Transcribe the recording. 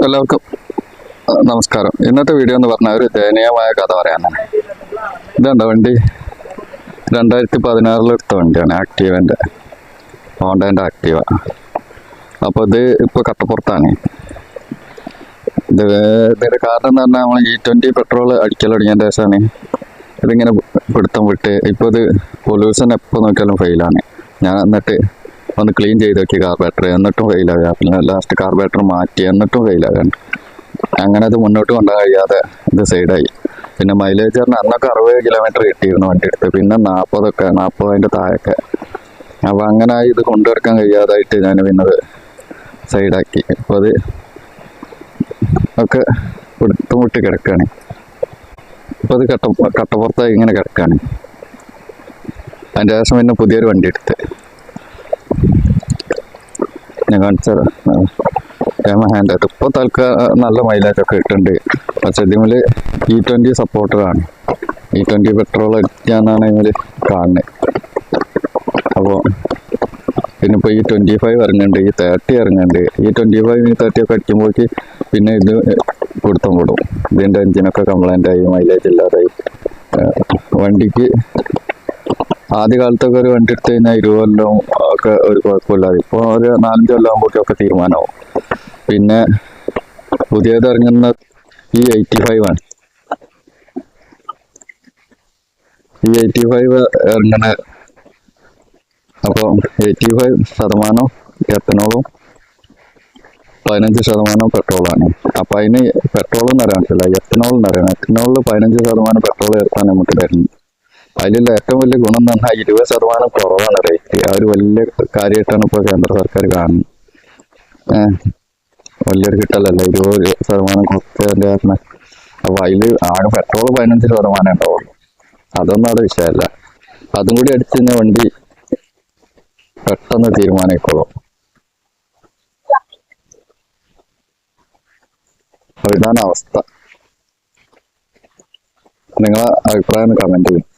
എല്ലാവർക്കും നമസ്കാരം. ഇന്നത്തെ വീഡിയോ എന്ന് പറഞ്ഞാൽ ഒരു ദയനീയമായ കഥ പറയാനാണ്. ഇതുണ്ട് വണ്ടി 2016 എടുത്ത വണ്ടിയാണ്, ആക്റ്റീവൻ്റെ, ഹോണ്ടേൻ്റെ ആക്റ്റീവ. അപ്പോൾ ഇത് ഇപ്പോൾ കട്ടപ്പുറത്താണ്. ഇതിൻ്റെ കാരണം എന്ന് പറഞ്ഞാൽ നമ്മൾ E20 പെട്രോൾ അടിക്കൽ തുടങ്ങിയതിൻ്റെ ശേഷമാണ് ഇതിങ്ങനെ പിടുത്തം വിട്ട്. ഇപ്പോൾ ഇത് പൊല്യൂഷൻ എപ്പോൾ നോക്കിയാലും ഫെയിലാണ്. ഞാൻ എന്നിട്ട് ഒന്ന് ക്ലീൻ ചെയ്ത് നോക്കി കാർബറേറ്റർ, എന്നിട്ടും ഫെയിലാകുക. പിന്നെ ലാസ്റ്റ് കാർബറേറ്റർ മാറ്റി, എന്നിട്ടും ഫെയിലാകാണ്. അങ്ങനെ അത് മുന്നോട്ട് കൊണ്ടുപോകാൻ കഴിയാതെ ഇത് സൈഡായി. പിന്നെ മൈലേജ് പറഞ്ഞാൽ അന്നൊക്കെ 60 കിലോമീറ്റർ കിട്ടിയിരുന്നു വണ്ടി എടുത്ത്, പിന്നെ 40 താഴൊക്കെ. അപ്പോൾ അങ്ങനെ ഇത് കൊണ്ടുവരക്കാൻ കഴിയാതായിട്ട് ഞാൻ പിന്നെ അത് സൈഡാക്കി. അപ്പോൾ അത് ഒക്കെ പിടുത്തമുട്ടി കിടക്കുകയാണ്. ഇപ്പോൾ അത് കട്ടപ്പുറത്തായി ഇങ്ങനെ കിടക്കുകയാണ്. അതിൻ്റെ ശേഷം പിന്നെ പുതിയൊരു വണ്ടി എടുത്ത് ഞാൻ കാണിച്ചത് ഹാൻഡ്. ഇപ്പോൾ തൽക്കാലം നല്ല മൈലേജൊക്കെ കിട്ടുന്നുണ്ട്. പക്ഷേ ഇതിൽ E20 സപ്പോർട്ടറാണ്. E20 പെട്രോൾ അടിക്കാന്നാണ് ഇതിൽ കാണുന്നത്. അപ്പോൾ പിന്നെ ഇപ്പോൾ E25 ഇറങ്ങുന്നുണ്ട്, E30 ഇറങ്ങുന്നുണ്ട്. E25 E30 ഒക്കെ അടിക്കുമ്പോഴേക്ക് പിന്നെ ഇത് പിടുത്തം വിടും. ഇതിൻ്റെ എഞ്ചിനൊക്കെ കംപ്ലൈൻ്റ് ആയി, മൈലേജ് ഇല്ലാതായി. വണ്ടിക്ക് ആദ്യ കാലത്തൊക്കെ ഒരു വണ്ടി എടുത്തു കഴിഞ്ഞാൽ 20 കൊല്ലം ഒക്കെ ഒരു കുഴപ്പമില്ലാതെ, ഇപ്പോൾ ഒരു 4-5 കൊല്ലം ആകുമ്പോഴേക്കൊക്കെ തീരുമാനമാവും. പിന്നെ പുതിയത് ഇറങ്ങുന്ന E85 ആണ്. E85 ഇറങ്ങണ. അപ്പോൾ 85% എത്തനോളും 15% പെട്രോളാണ്. അപ്പം അതിന് പെട്രോൾ എന്ന് പറയാൻ പറ്റില്ല, എത്തനോൾ എന്ന് പറയണം. എത്തനോളിൽ 15% പെട്രോൾ ചേർത്താൻ നമുക്ക് തരുന്നു. അതിലുള്ള ഏറ്റവും വലിയ ഗുണം എന്ന് പറഞ്ഞാൽ 20% കുറവാണ് റേറ്റ്. ആ ഒരു വലിയ കാര്യമായിട്ടാണ് ഇപ്പോൾ കേന്ദ്ര സർക്കാർ കാണുന്നത്. വലിയൊരു കിട്ടലല്ല, 20% കുറച്ചതിൻ്റെ കാരണം. അപ്പോൾ അതിൽ ആകെ പെട്രോൾ 15% ഉണ്ടാവുള്ളൂ. അതൊന്നും അവിടെ വിഷയമല്ല. അതും കൂടി അടിച്ചു കഴിഞ്ഞാൽ വണ്ടി പെട്ടെന്ന് തീരുമാനിക്കോളും. അപ്പോൾ ഇതാണ് അവസ്ഥ. നിങ്ങളെ അഭിപ്രായം കമൻറ്റ് ചെയ്യും.